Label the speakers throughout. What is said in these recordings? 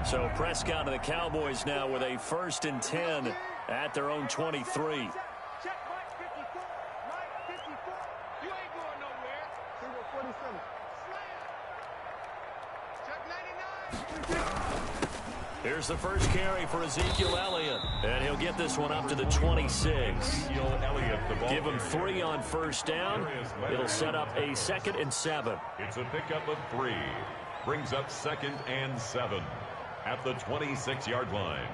Speaker 1: So Prescott and the Cowboys now with a 1st and 10 at their own 23. Here's the first carry for Ezekiel Elliott, and he'll get this one up to the 26. Give him 3 on 1st down. It'll set up a 2nd and 7.
Speaker 2: It's a pickup of 3. Brings up 2nd and 7 at the 26-yard line.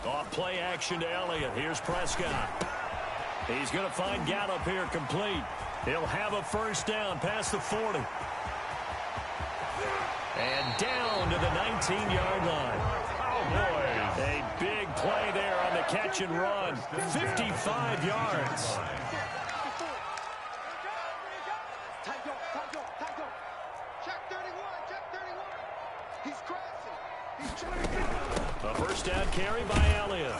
Speaker 1: Off play action to Elliott. Here's Prescott. He's going to find Gallup here complete. He'll have a 1st down past the 40. And down to the 19-yard line.
Speaker 2: Cowboys.
Speaker 1: A big play there on the catch and run. 55 yards. A 1st down carry by Elliott.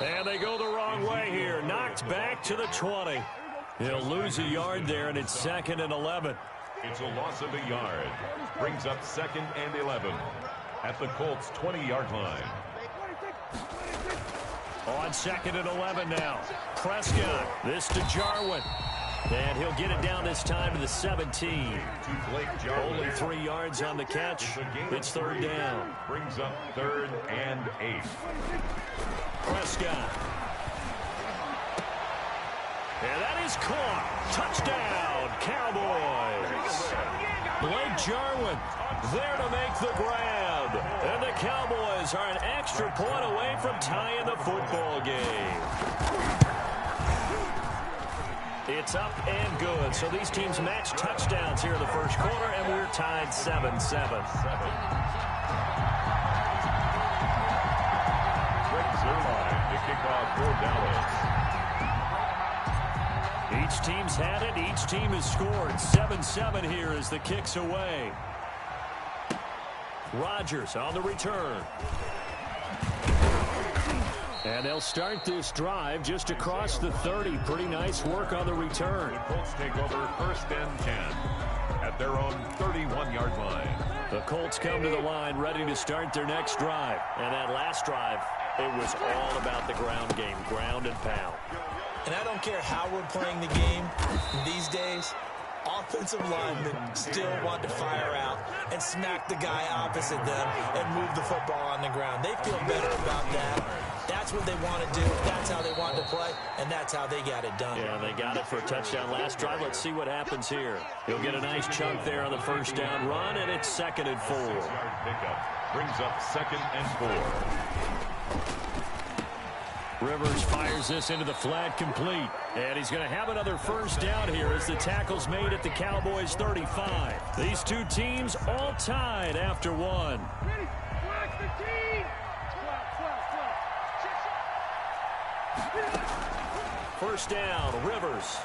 Speaker 1: And they go the wrong way here. Knocked back to the 20. He'll lose a yard there, and it's 2nd and 11.
Speaker 2: It's a loss of a yard. Brings up 2nd and 11 at the Colts' 20-yard line.
Speaker 1: On 2nd and 11 now. Prescott. This to Jarwin. And he'll get it down this time to the 17. Only 3 yards on the catch. It's 3rd down.
Speaker 2: Brings up 3rd and 8.
Speaker 1: Prescott. And that is caught. Touchdown, Cowboys. Blake Jarwin there to make the grab. And the Cowboys are an extra point away from tying the football game. It's up and good. So these teams match touchdowns here in the 1st quarter, and we're tied 7-7.
Speaker 2: Greg Zuerlein to kick off for Dallas.
Speaker 1: Each team's had it. Each team has scored. 7-7 here as the kick's away. Rodgers on the return. And they'll start this drive just across the 30. Pretty nice work on the return.
Speaker 2: The Colts take over 1st and 10 at their own 31-yard line.
Speaker 1: The Colts come to the line ready to start their next drive. And that last drive, it was all about the ground game, ground and pound.
Speaker 3: And I don't care how we're playing the game these days, offensive linemen still want to fire out and smack the guy opposite them and move the football on the ground. They feel better about that. That's what they want to do. That's how they want to play, and that's how they got it done.
Speaker 1: Yeah, they got it for a touchdown last drive. Let's see what happens here. He'll get a nice chunk there on the 1st down run, and it's 2nd and 4.
Speaker 2: Pickup brings up 2nd and 4.
Speaker 1: Rivers fires this into the flat complete. And he's going to have another 1st down here as the tackle's made at the Cowboys' 35. These two teams all tied after 1. 1st down, Rivers.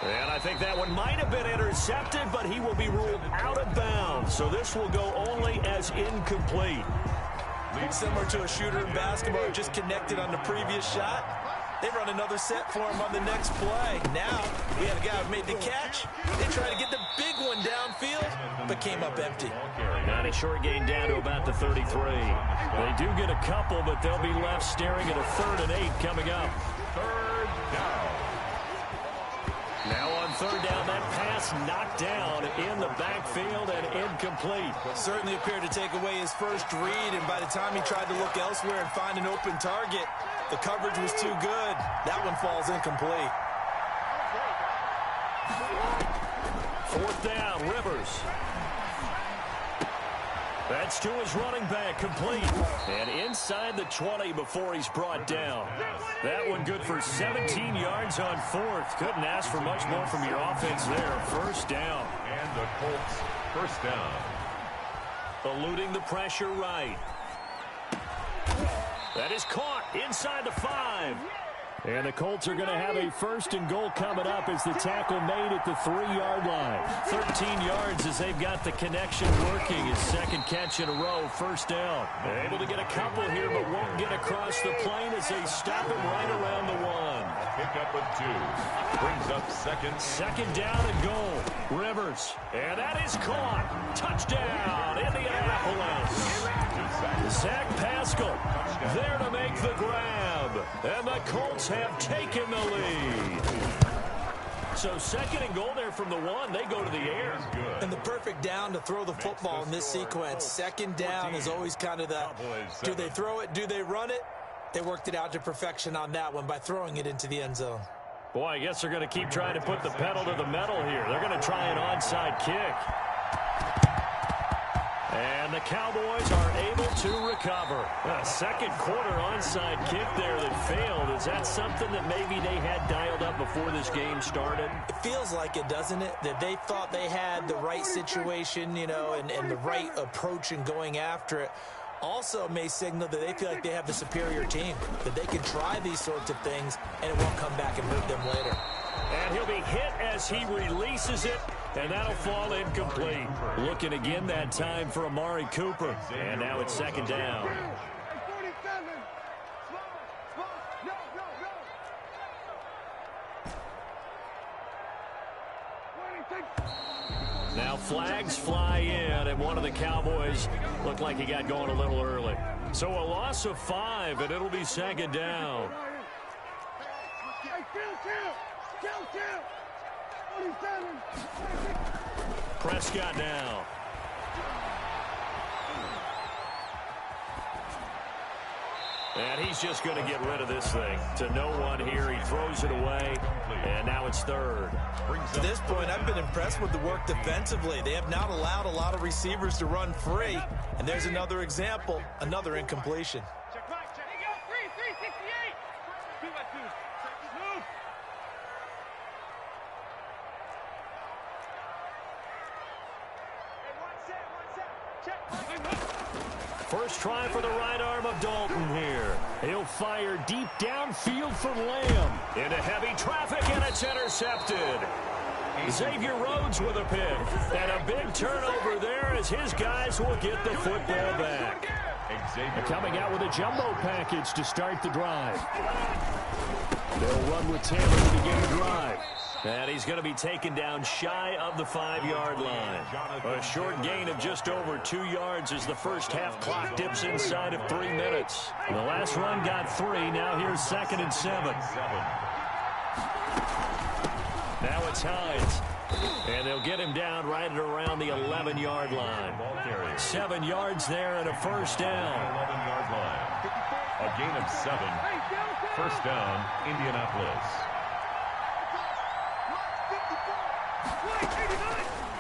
Speaker 1: And I think that one might have been intercepted, but he will be ruled out of bounds. So this will go only as incomplete.
Speaker 3: Similar to a shooter in basketball, just connected on the previous shot. They run another set for him on the next play. Now we have a guy who made the catch. They try to get the big one downfield, but came up empty.
Speaker 1: Not a short gain down to about the 33. They do get a couple, but they'll be left staring at a 3rd and 8 coming up.
Speaker 2: 3rd down.
Speaker 1: Now on 3rd down, that pass knocked down in the backfield and incomplete.
Speaker 3: Certainly appeared to take away his first read, and by the time he tried to look elsewhere and find an open target, the coverage was too good. That one falls incomplete.
Speaker 1: 4th down, Rivers. That's to his running back, complete. And inside the 20 before he's brought down. That one good for 17 yards on 4th. Couldn't ask for much more from your offense there. 1st down.
Speaker 2: And the Colts 1st down.
Speaker 1: Eluding the pressure right. That is caught inside the 5. And the Colts are going to have a 1st and goal coming up as the tackle made at the 3-yard line. 13 yards as they've got the connection working. His 2nd catch in a row, 1st down. They're able to get a couple here, but won't get across the plane as they stop him right around the 1.
Speaker 2: pickup of 2. Brings up
Speaker 1: second down and goal. Rivers. And that is caught. Touchdown, Indianapolis. Zach Pascal there to make the grab. And the Colts have taken the lead. So second and goal there from the 1. They go to the air.
Speaker 3: And the perfect down to throw the football in this sequence. Second down is always kind of the, do they throw it, do they run it? They worked it out to perfection on that one by throwing it into the end zone.
Speaker 1: Boy, I guess they're going to keep trying to put the pedal to the metal here. They're going to try an onside kick. And the Cowboys are able to recover. A second quarter onside kick there that failed. Is that something that maybe they had dialed up before this game started?
Speaker 3: It feels like it, doesn't it? That they thought they had the right situation, you know, and the right approach in going after it. Also may signal that they feel like they have the superior team, that they can try these sorts of things and it won't come back and hurt them later.
Speaker 1: And he'll be hit as he releases it, and that'll fall incomplete. Looking again that time for Amari Cooper. And now it's second down. Now flags fly in, and one of the Cowboys looked like he got going a little early. So a loss of 5, and it'll be second down. Prescott now. And he's just going to get rid of this thing. To no one here. He throws it away. And now it's third.
Speaker 3: To this point, I've been impressed with the work defensively. They have not allowed a lot of receivers to run free. And there's another example, another incompletion.
Speaker 1: First try for the right arm of Dalton here. He'll fire deep downfield for Lamb. Into heavy traffic, and it's intercepted. Xavier Rhodes with a pick. And a big turnover there as his guys will get the football back. They're coming out with a jumbo package to start the drive. They'll run with Taylor to begin the drive. And he's going to be taken down shy of the 5-yard line. A short gain of just over 2 yards as the first half clock dips inside of 3 minutes. The last run got 3. Now here's 2nd and 7. Now it's Hines. And they'll get him down right at around the 11-yard line. 7 yards there and a first down.
Speaker 2: 11-yard line. A gain of 7. First down, Indianapolis.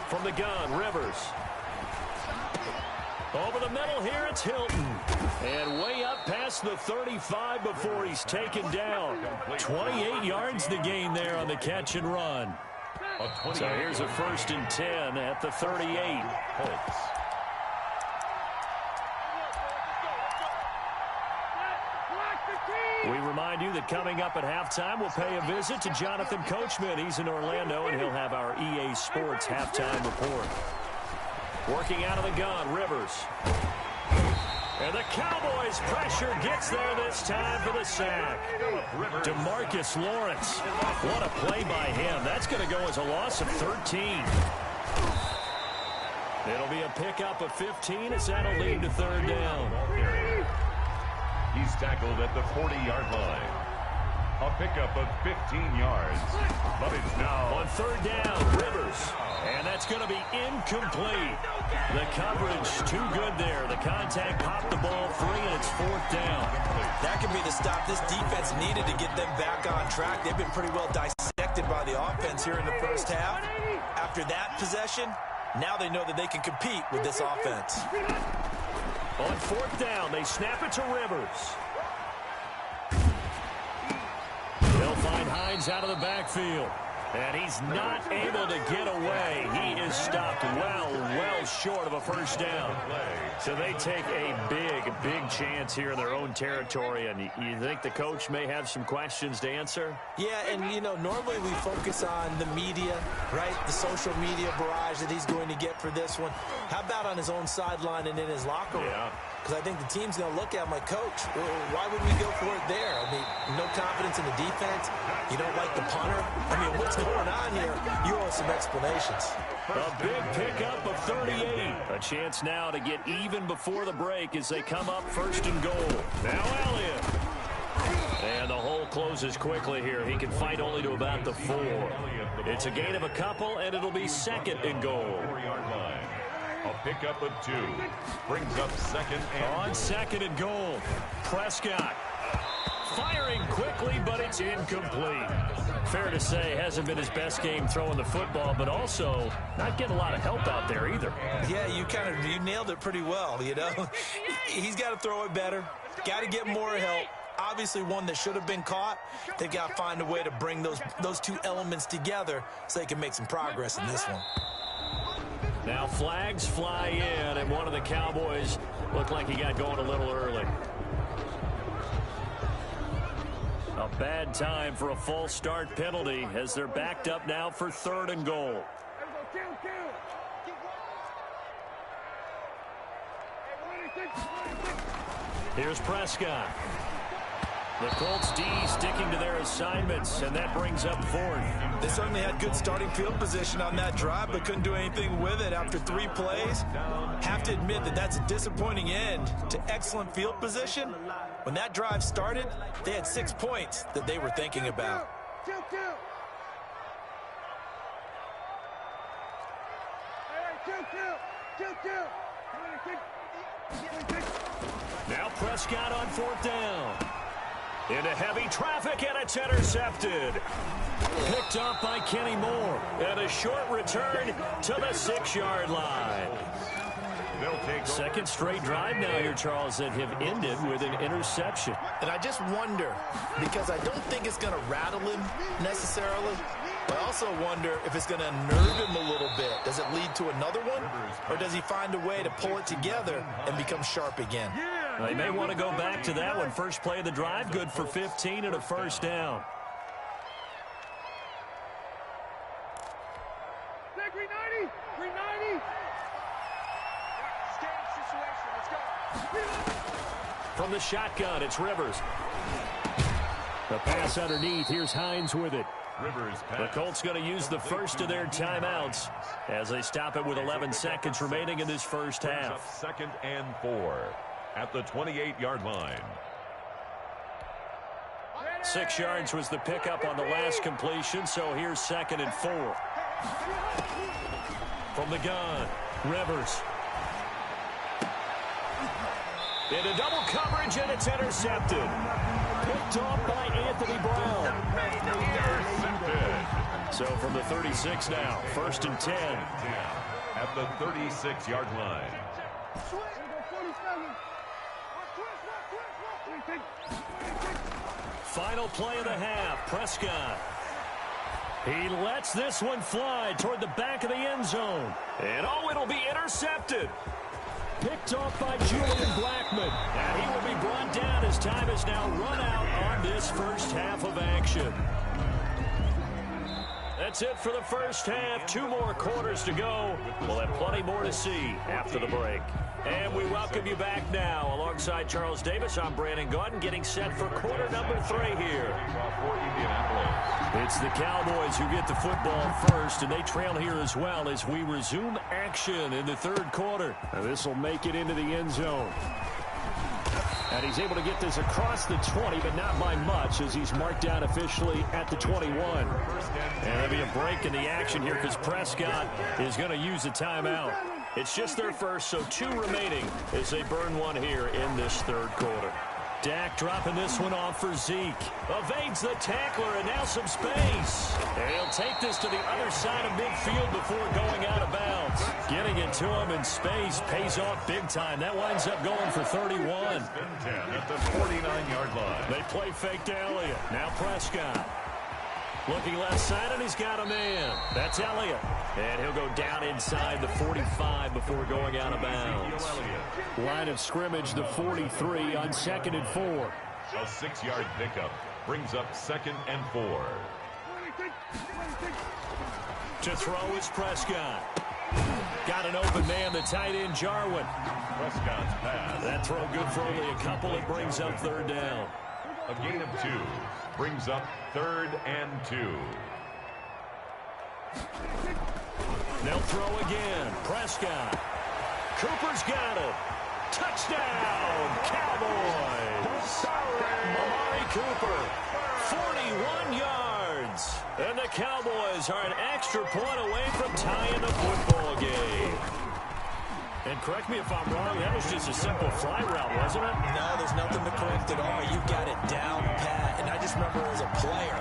Speaker 1: From the gun, Rivers. Over the middle here, it's Hilton. And way up past the 35 before he's taken down. 28 yards the gain there on the catch and run. So here's a 1st and 10 at the 38.
Speaker 2: Colts.
Speaker 1: We remind you that coming up at halftime, we'll pay a visit to Jonathan Coachman. He's in Orlando, and he'll have our EA Sports halftime report. Working out of the gun, Rivers. And the Cowboys' pressure gets there this time for the sack. DeMarcus Lawrence. What a play by him. That's going to go as a loss of 13. It'll be a pickup of 15 as that'll lead to 3rd down.
Speaker 2: He's tackled at the 40-yard line. A pickup of 15 yards. But it's now
Speaker 1: on 3rd down, Rivers. And that's going to be incomplete. The coverage too good there. The contact popped the ball free, and it's 4th down.
Speaker 3: That could be the stop this defense needed to get them back on track. They've been pretty well dissected by the offense here in the first half. After that possession, now they know that they can compete with this offense.
Speaker 1: On 4th down, they snap it to Rivers. They'll find Hines out of the backfield. And he's not able to get away. He is stopped well short of a first down. So they take a big chance here in their own territory. And you think the coach may have some questions to answer?
Speaker 3: Yeah, and, you know, normally we focus on the media, right? The social media barrage that he's going to get for this one. How about on his own sideline and in his locker room?
Speaker 1: Yeah.
Speaker 3: Because I think the team's going to look at him like, Coach, why would we go for it there? I mean, no confidence in the defense. You don't like the punter. I mean, what's going on here? You owe some explanations.
Speaker 1: A big pickup of 38. A chance now to get even before the break as they come up first and goal. Now Elliott. And the hole closes quickly here. He can fight only to about the 4. It's a gain of a couple, and it'll be second and goal.
Speaker 2: A pickup of 2 brings up second and
Speaker 1: on second and goal. Prescott firing quickly, but it's incomplete. Fair to say, hasn't been his best game throwing the football, but also not getting a lot of help out there either.
Speaker 3: Yeah, you nailed it pretty well, you know. He's got to throw it better. Got to get more help. Obviously one that should have been caught. They've got to find a way to bring those two elements together so they can make some progress in this one.
Speaker 1: Now flags fly in, and one of the Cowboys looked like he got going a little early. A bad time for a false start penalty as they're backed up now for third and goal. Here's Prescott. The Colts D sticking to their assignments, and that brings up fourth.
Speaker 3: They certainly had good starting field position on that drive, but couldn't do anything with it after 3 plays. Have to admit that that's a disappointing end to excellent field position. When that drive started, they had 6 points that they were thinking about.
Speaker 1: Now Prescott on 4th down. Into heavy traffic, and it's intercepted. Picked up by Kenny Moore. And a short return to the 6-yard line. Second straight drive now here, Charles, that have ended with an interception.
Speaker 3: And I just wonder, because I don't think it's going to rattle him necessarily, but I also wonder if it's going to nerve him a little bit. Does it lead to another one, or does he find a way to pull it together and become sharp again?
Speaker 1: They may want to go back to that one. First play of the drive, good for 15 and a first down. From the shotgun, it's Rivers. The pass underneath. Here's Hines with it. The Colts going to use the first of their timeouts as they stop it with 11 seconds remaining in this first half.
Speaker 2: Second and 4 at the 28-yard line.
Speaker 1: 6 yards was the pickup on the last completion, so here's second and 4. From the gun, Rivers. Into double coverage, and it's intercepted. Picked off by Anthony Brown. Intercepted. So from the 36 now, first and 10.
Speaker 2: At the 36-yard line.
Speaker 1: Final play of the half, Prescott. He lets this one fly toward the back of the end zone. And oh, it'll be intercepted. Picked off by Julian Blackmon. And he will be brought down as time has now run out on this first half of action. That's it for the first half. 2 more quarters to go. We'll have plenty more to see after the break. And we welcome you back now. Alongside Charles Davis, I'm Brandon Gaudin, getting set for quarter number 3 here. It's the Cowboys who get the football first, and they trail here as well as we resume action in the third quarter. This will make it into the end zone. And he's able to get this across the 20, but not by much, as he's marked down officially at the 21. And there'll be a break in the action here because Prescott is going to use a timeout. It's just their first, so 2 remaining as they burn one here in this third quarter. Dak dropping this one off for Zeke. Evades the tackler, and now some space. And he'll take this to the other side of midfield before going out of bounds. Getting it to him in space pays off big time. That winds up going for 31.
Speaker 2: At the 49-yard line.
Speaker 1: They play fake to Elliott. Now Prescott. Looking left side, and he's got a man. That's Elliott. And he'll go down inside the 45 before going out of bounds. Line of scrimmage, the 43 on second and 4.
Speaker 2: A 6-yard pickup brings up second and 4.
Speaker 1: To throw is Prescott. Got an open man, the tight end, Jarwin.
Speaker 2: Prescott's pass.
Speaker 1: That throw good for only a couple. It brings up third down.
Speaker 2: A gain of 2. Brings up 3rd and 2.
Speaker 1: They'll throw again. Prescott. Cooper's got it. Touchdown, Cowboys. Amari Cooper, 41 yards. And the Cowboys are an extra point away from tying the football game. And correct me if I'm wrong, that was just a simple fly route, wasn't it?
Speaker 3: No, there's nothing to correct at all. You got it down pat. And I just remember as a player,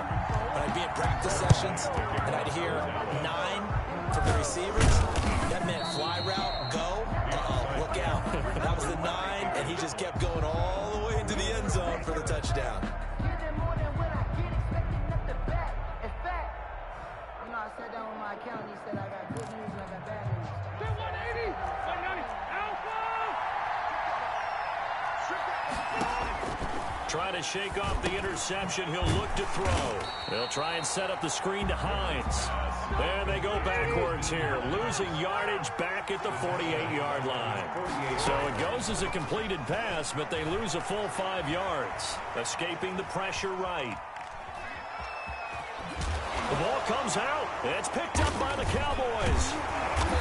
Speaker 3: when I'd be in practice sessions, and I'd hear 9 from the receivers, that meant fly route, go. Uh-oh, look out. That was the 9, and he just kept going all the way into the end zone for the touchdown.
Speaker 4: I sat down with my accountant. He said I got good news and I got bad news. 180, 190, Alpha!
Speaker 1: Trying to shake off the interception. He'll look to throw. They'll try and set up the screen to Hines. And they go backwards here, losing yardage back at the 48-yard line. So it goes as a completed pass, but they lose a full 5 yards, escaping the pressure right. The ball comes out. It's picked up by the Cowboys.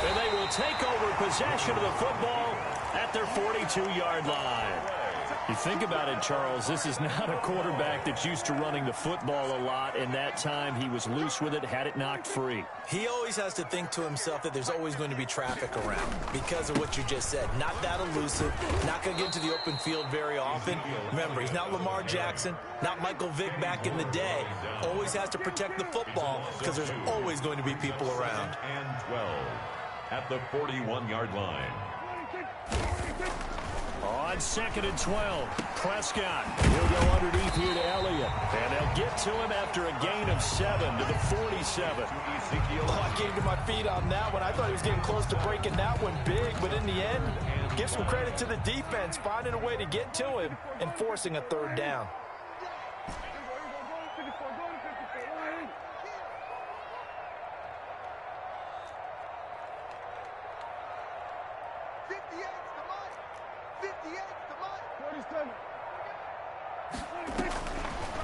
Speaker 1: And they will take over possession of the football at their 42-yard line. You think about it, Charles, this is not a quarterback that's used to running the football a lot, and that time he was loose with it, had it knocked free.
Speaker 3: He always has to think to himself that there's always going to be traffic around because of what you just said. Not that elusive, not going to get into the open field very often. Remember, he's not Lamar Jackson, not Michael Vick back in the day. Always has to protect the football because there's always going to be people around.
Speaker 2: And 12 at the 41-yard line.
Speaker 1: On 2nd and 12, Prescott. He'll go underneath here to Elliott. And they'll get to him after a gain of 7 to the 47.
Speaker 3: I came to my feet on that one. I thought he was getting close to breaking that one big, but in the end, give some credit to the defense, finding a way to get to him and forcing a 3rd down.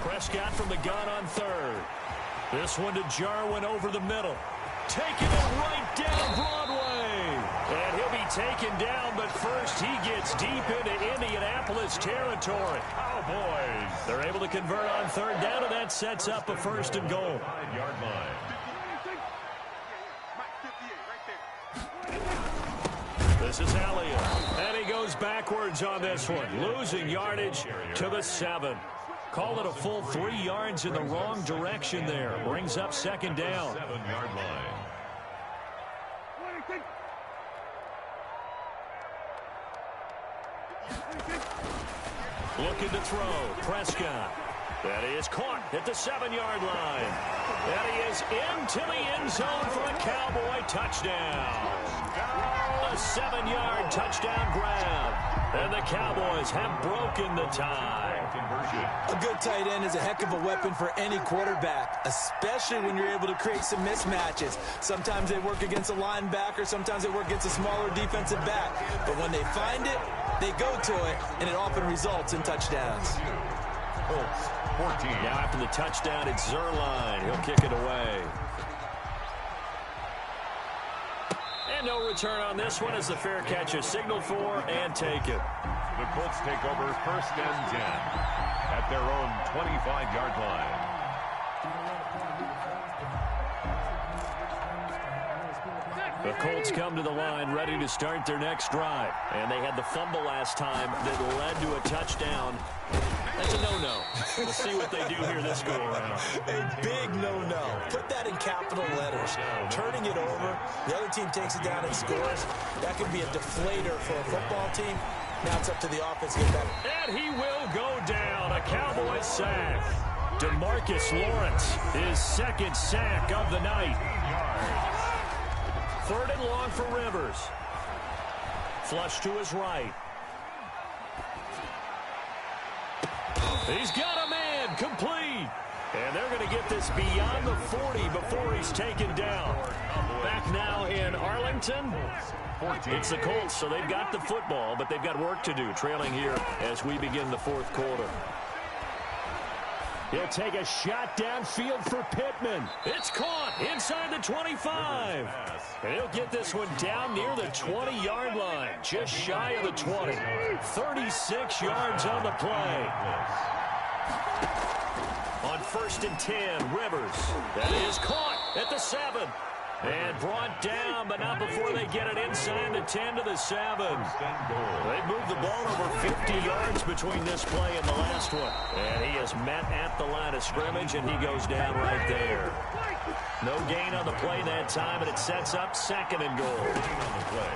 Speaker 1: Prescott from the gun on 3rd. This one to Jarwin over the middle. Taking it right down Broadway. And he'll be taken down, but first he gets deep into Indianapolis territory.
Speaker 2: Cowboys.
Speaker 1: They're able to convert on 3rd down, and that sets up a 1st and goal.
Speaker 2: 5-yard line.
Speaker 1: This is Elliott. And he goes backwards on this one, losing yardage to the 7. Call it a full 3 yards in the wrong direction there. Brings up 2nd down.
Speaker 2: 7-yard line.
Speaker 1: Looking to throw. Prescott. That is caught at the 7-yard line. And he is into the end zone for a Cowboy touchdown. A 7-yard touchdown grab. And the Cowboys have broken the tie.
Speaker 3: A good tight end is a heck of a weapon for any quarterback, especially when you're able to create some mismatches. Sometimes they work against a linebacker, sometimes they work against a smaller defensive back. But when they find it, they go to it, and it often results in touchdowns.
Speaker 2: Colts, 14.
Speaker 1: Now after the touchdown, it's Zerline. He'll kick it away. And no return on this one as the fair catch is signaled for and taken.
Speaker 2: The Colts take over 1st and 10 at their own 25-yard line.
Speaker 1: The Colts come to the line ready to start their next drive. And they had the fumble last time that led to a touchdown. That's a no-no. We'll see what they do here this go-around.
Speaker 3: A big no-no. Put that in capital letters. Turning it over, the other team takes it down and scores. That could be a deflator for a football team. Now it's up to the offense to get better.
Speaker 1: And he will go down. A Cowboy sack. DeMarcus Lawrence, his 2nd sack of the night. 3rd and long for Rivers. Flush to his right. He's got a man, complete. And they're going to get this beyond the 40 before he's taken down. Back now in Arlington. It's the Colts, so they've got the football, but they've got work to do, trailing here as we begin the 4th quarter. He'll take a shot downfield for Pittman. It's caught inside the 25. And he'll get this one down near the 20-yard line, just shy of the 20. 36 yards on the play. On 1st and 10, Rivers. That is caught at the 7. And brought down, but not before they get it inside the 10 to the 7. They moved the ball over 50 yards between this play and the last one. And he is met at the line of scrimmage, and he goes down right there. No gain on the play that time, and it sets up 2nd and goal.
Speaker 2: On the play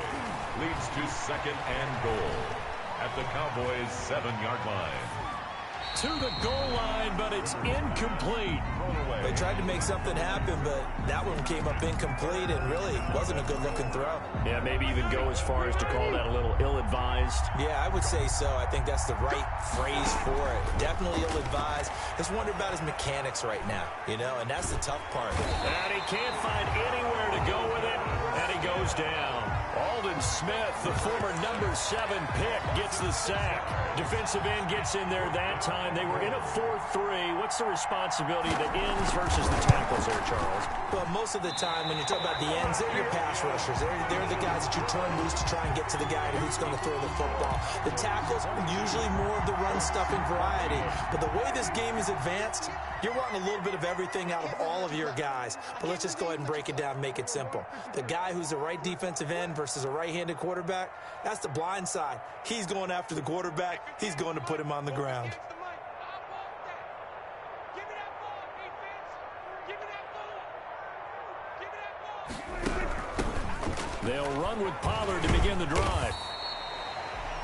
Speaker 2: leads to 2nd and goal at the Cowboys' 7-yard line.
Speaker 1: To the goal line, but it's incomplete.
Speaker 3: They tried to make something happen, but that one came up incomplete and really wasn't a good-looking throw.
Speaker 1: Yeah, maybe even go as far as to call that a little ill-advised.
Speaker 3: Yeah, I would say so. I think that's the right phrase for it. Definitely ill-advised. Just wonder about his mechanics right now, you know, and that's the tough part.
Speaker 1: And he can't find anywhere to go with it, and he goes down. Alden Smith, the former number 7 pick, gets the sack. Defensive end gets in there that time. They were in a 4-3. What's the responsibility of the ends versus the tackles there, Charles?
Speaker 3: Well, most of the time when you talk about the ends, they're your pass rushers. They're the guys that you turn loose to try and get to the guy who's going to throw the football. The tackles are usually more of the run-stuffing variety. But the way this game is advanced, you're wanting a little bit of everything out of all of your guys. But let's just go ahead and break it down and make it simple. The guy who's the right defensive end versus a right-handed quarterback, that's the blind side. He's going after the quarterback. He's going to put him on the ground.
Speaker 1: They'll run with Pollard to begin the drive.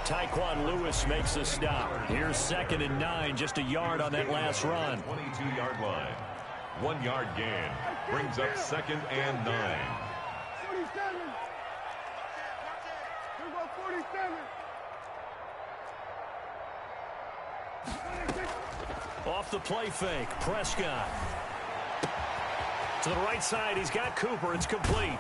Speaker 1: Tyquan Lewis makes a stop. Here's 2nd and 9, just a yard on that last run.
Speaker 2: 22-yard line. 1-yard gain brings up 2nd and 9.
Speaker 4: 47. Here go 47.
Speaker 1: Off the play fake, Prescott. To the right side, he's got Cooper. It's complete.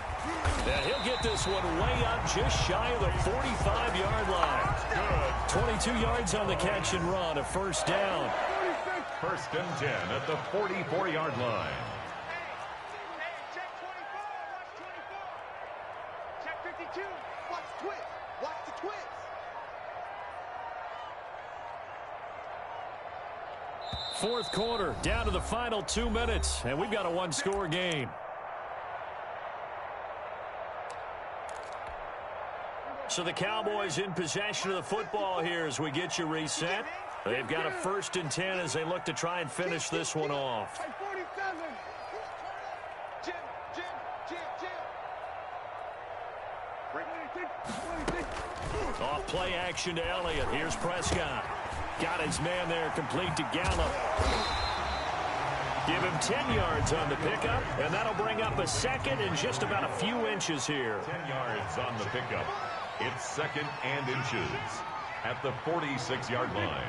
Speaker 1: And he'll get this one way up just shy of the 45-yard line. Good. 22 yards on the catch and run, a 1st down.
Speaker 2: 1st and 10 at the 44-yard line.
Speaker 4: Check 24. Watch 24. Check 52. Watch twist. Watch the twist.
Speaker 1: Fourth quarter, down to the final 2 minutes, and we've got a 1-score game. So the Cowboys in possession of the football here as we get you reset. They've got a 1st and 10 as they look to try and finish this one off. Off play action to Elliott. Here's Prescott. Got his man there, complete to Gallup. Give him 10 yards on the pickup, and that'll bring up a 2nd and just about a few inches here.
Speaker 2: 10 yards on the pickup. It's 2nd and inches at the 46-yard line.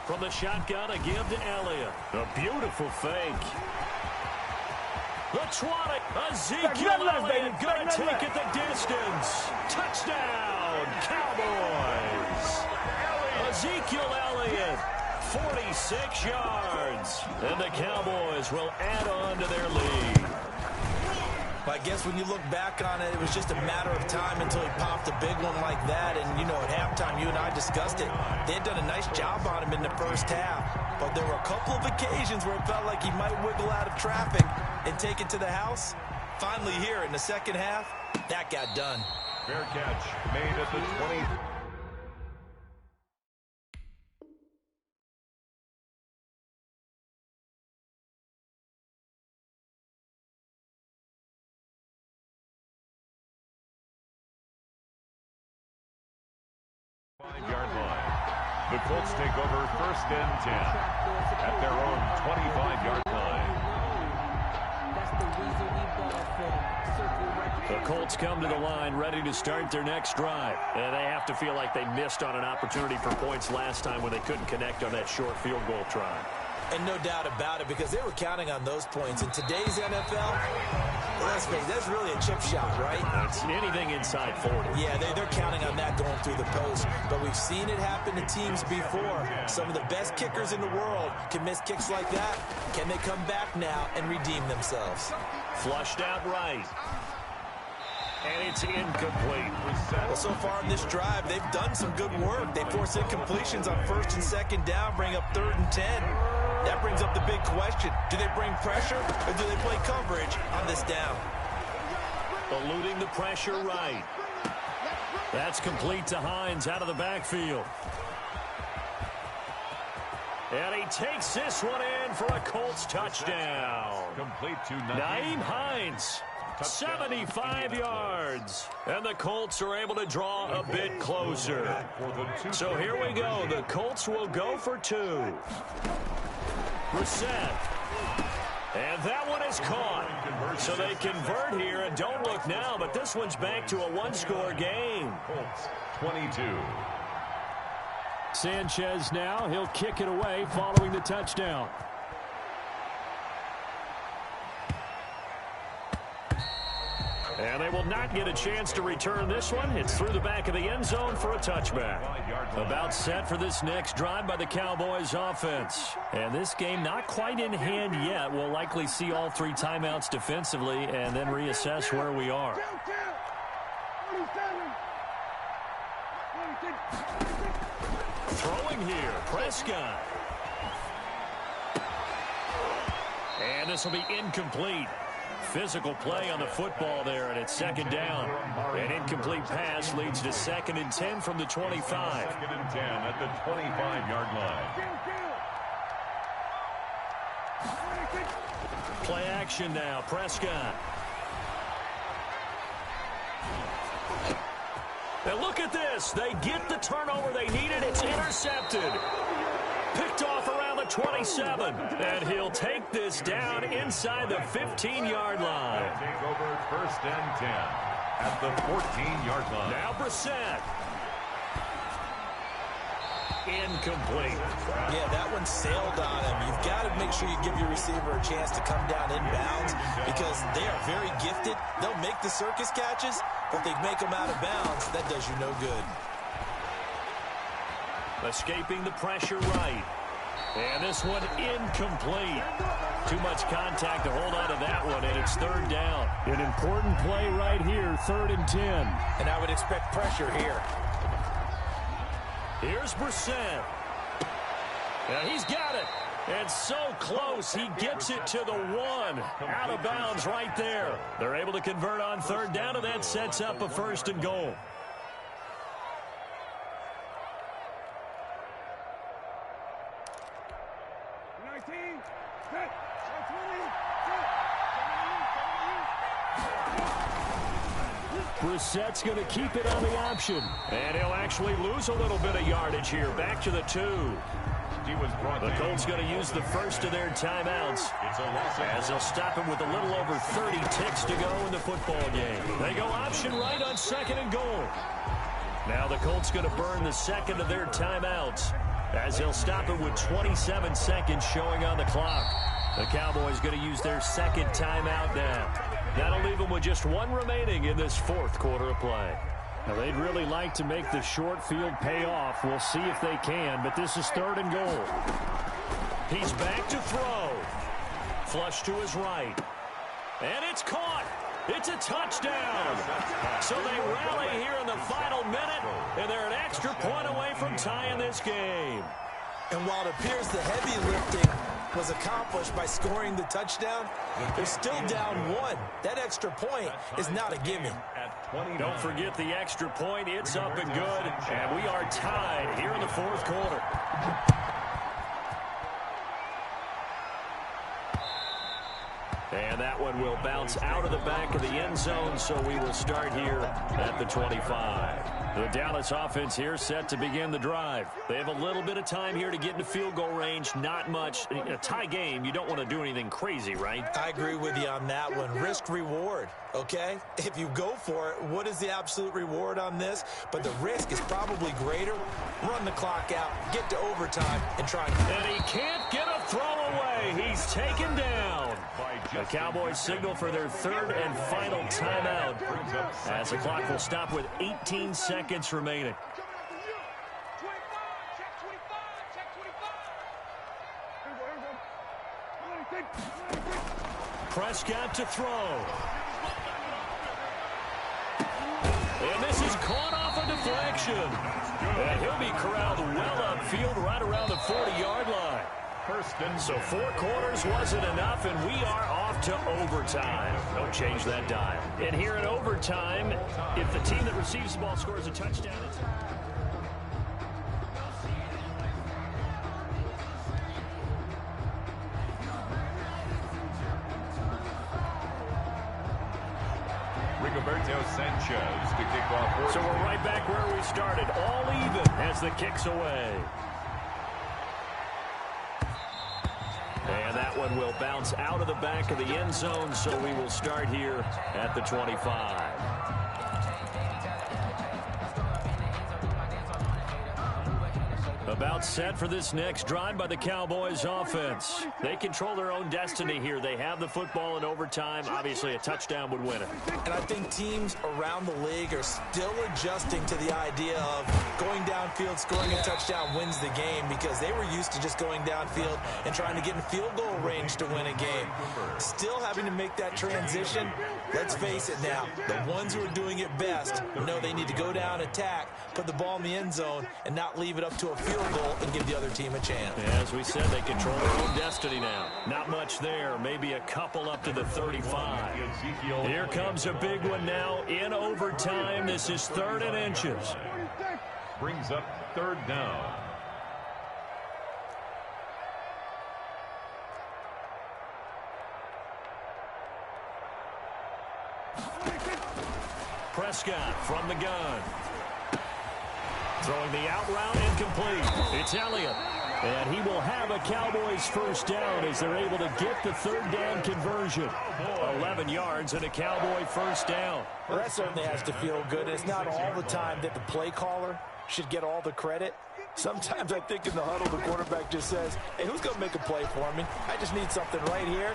Speaker 1: From the shotgun, a give to Elliott. A beautiful fake. The 20. Ezekiel Elliott going to take it the distance. Touchdown, Cowboys. Ezekiel Elliott, 46 yards. And the Cowboys will add on to their lead.
Speaker 3: I guess when you look back on it, it was just a matter of time until he popped a big one like that. And, you know, at halftime, you and I discussed it. They had done a nice job on him in the first half. But there were a couple of occasions where it felt like he might wiggle out of traffic and take it to the house. Finally here in the second half, that got done.
Speaker 2: Fair catch made at the 20. Yard line. The Colts take over 1st and 10 at their own 25-yard line.
Speaker 1: The Colts come to the line ready to start their next drive. And they have to feel like they missed on an opportunity for points last time when they couldn't connect on that short field goal try.
Speaker 3: And no doubt about it, because they were counting on those points. In today's NFL, let's face it, that's really a chip shot, right?
Speaker 1: That's anything inside 40.
Speaker 3: Yeah, they're counting on that going through the post. But we've seen it happen to teams before. Some of the best kickers in the world can miss kicks like that. Can they come back now and redeem themselves?
Speaker 1: Flushed out right. And it's incomplete.
Speaker 3: Well, so far in this drive, they've done some good work. They force incompletions on 1st and 2nd down, bring up 3rd and 10. That brings up the big question. Do they bring pressure or do they play coverage on this down?
Speaker 1: Eluding the pressure right. That's complete to Hines out of the backfield. And he takes this one in for a Colts touchdown.
Speaker 2: Complete to
Speaker 1: Nyheim Hines. 75 yards. And the Colts are able to draw a bit closer. So here we go. The Colts will go for 2. Brissett. And that one is caught. So they convert here, and don't look now, but this one's back to a one-score game.
Speaker 2: Colts 22.
Speaker 1: Sanchez now. He'll kick it away following the touchdown. And they will not get a chance to return this one. It's through the back of the end zone for a touchback. About set for this next drive by the Cowboys offense. And this game not quite in hand yet. We'll likely see all 3 timeouts defensively and then reassess where we are. Throwing here, Prescott. And this will be incomplete. Physical play on the football there, and it's 2nd down. An incomplete pass leads to 2nd and 10 from the 25.
Speaker 2: 2nd and 10 at the 25-yard line.
Speaker 1: Play action now, Prescott. And look at this. They get the turnover they needed. It's intercepted. Picked off around the 27. And he'll take this down inside the 15-yard line.
Speaker 2: Take over 1st and 10 at the 14-yard line.
Speaker 1: Now Brissett. Incomplete.
Speaker 3: Yeah, that one sailed on him. You've got to make sure you give your receiver a chance to come down inbounds because they are very gifted. They'll make the circus catches, but they make them out of bounds. That does you no good.
Speaker 1: Escaping the pressure right. And this one incomplete. Too much contact to hold on to that one, and it's 3rd down. An important play right here, 3rd and 10.
Speaker 3: And I would expect pressure here.
Speaker 1: Here's Brissett. And he's got it. And so close, he gets it to the 1. Out of bounds right there. They're able to convert on 3rd down, and that sets up a 1st and goal. Brissett's going to keep it on the option. And he'll actually lose a little bit of yardage here. Back to the 2. The Colts going to use the first of their timeouts as they'll stop him with a little over 30 ticks to go in the football game. They go option right on 2nd and goal. Now the Colts going to burn the 2nd of their timeouts as they'll stop it with 27 seconds showing on the clock. The Cowboys going to use their 2nd timeout now. That'll leave them with just 1 remaining in this 4th quarter of play. Now, they'd really like to make the short field pay off. We'll see if they can, but this is 3rd and goal. He's back to throw. Flush to his right. And it's caught. It's a touchdown. So they rally here in the final minute, and they're an extra point away from tying this game.
Speaker 3: And while it appears the heavy lifting was accomplished by scoring the touchdown, they're still down 1. That extra point is not a gimme.
Speaker 1: Don't forget the extra point. It's up and good. And we are tied here in the 4th quarter. And that one will bounce out of the back of the end zone, so we will start here at the 25. The Dallas offense here set to begin the drive. They have a little bit of time here to get into field goal range. Not much. In a tie game, you don't want to do anything crazy, right?
Speaker 3: I agree with you on that one. Risk reward, okay? If you go for it, what is the absolute reward on this? But the risk is probably greater. Run the clock out, get to overtime, and try.
Speaker 1: And he can't get a throw The Cowboys signal for their third and final timeout as the clock will stop with 18 seconds remaining. Prescott to throw. And this is caught off a deflection. And he'll be corralled well upfield right around the 40-yard line. So 4 quarters wasn't enough, and we are off to overtime. Don't change that dial. And here in overtime, if the team that receives the ball scores a touchdown, it's...
Speaker 2: Rigoberto Sanchez to kick off.
Speaker 1: So we're right back where we started, all even as the kick's away. And that one will bounce out of the back of the end zone, so we will start here at the 25. About set for this next drive by the Cowboys offense. They control their own destiny here. They have the football in overtime. Obviously, a touchdown would win it.
Speaker 3: And I think teams around the league are still adjusting to the idea of going downfield, scoring a touchdown wins the game, because they were used to just going downfield and trying to get in field goal range to win a game. Still having to make that transition. Let's face it now, the ones who are doing it best know they need to go down, attack, put the ball in the end zone, and not leave it up to a field goal and give the other team a chance.
Speaker 1: As we said, they control their own destiny now. Not much there. Maybe a couple up to the 35. Here comes a big one now in overtime. This is 3rd and inches.
Speaker 2: Brings up 3rd down.
Speaker 1: Prescott from the gun. Throwing the out route incomplete. It's Elliott. And he will have a Cowboys first down as they're able to get the 3rd down conversion. 11 yards and a Cowboy first down.
Speaker 3: Well, that certainly has to feel good. It's not all the time that the play caller should get all the credit. Sometimes I think in the huddle, the quarterback just says, hey, who's going to make a play for me? I just need something right here.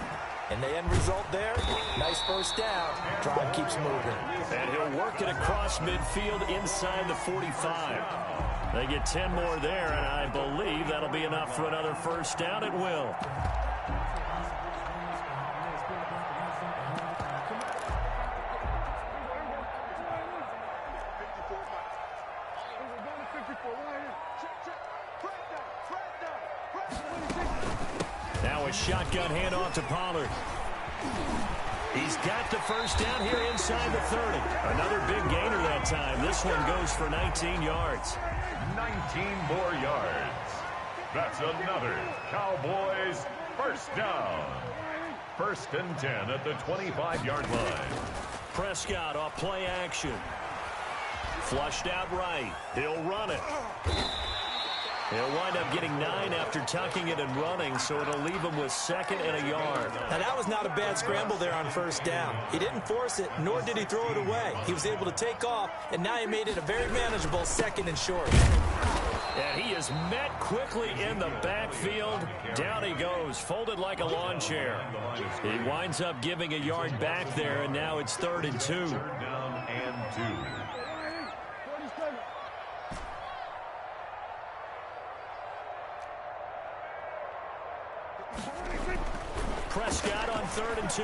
Speaker 3: And the end result there, nice first down. Drive keeps moving.
Speaker 1: And he'll work it across midfield inside the 45. They get 10 more there, and I believe that'll be enough for another first down. It will. Now a shotgun handoff to Pollard. He's got the first down here inside the 30. Another big gainer that time. This one goes for 19 yards.
Speaker 2: 19 more yards. That's another Cowboys first down. 1st and 10 at the 25-yard line.
Speaker 1: Prescott off play action. Flushed out right. He'll run it. He'll wind up getting 9 after tucking it and running, so it'll leave him with 2nd and a yard.
Speaker 3: Now, that was not a bad scramble there on first down. He didn't force it, nor did he throw it away. He was able to take off, and now he made it a very manageable 2nd and short.
Speaker 1: And he is met quickly in the backfield. Down he goes, folded like a lawn chair. He winds up giving a yard back there, and now it's 3rd and 2.
Speaker 2: 3rd down and 2.
Speaker 1: Prescott on 3rd and 2.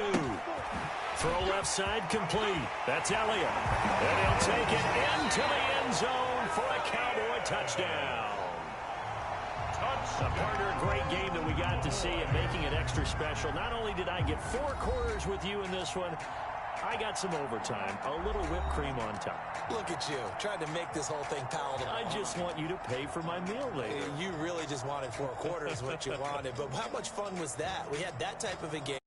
Speaker 1: Throw left side complete. That's Elliott. And he'll take it into the end zone for a Cowboy touchdown. A partner, a great game that we got to see and making it extra special. Not only did I get 4 quarters with you in this one, I got some overtime, a little whipped cream on top.
Speaker 3: Look at you, trying to make this whole thing palatable.
Speaker 1: I just want you to pay for my meal later.
Speaker 3: You really just wanted 4 quarters, what you wanted. But how much fun was that? We had that type of a game.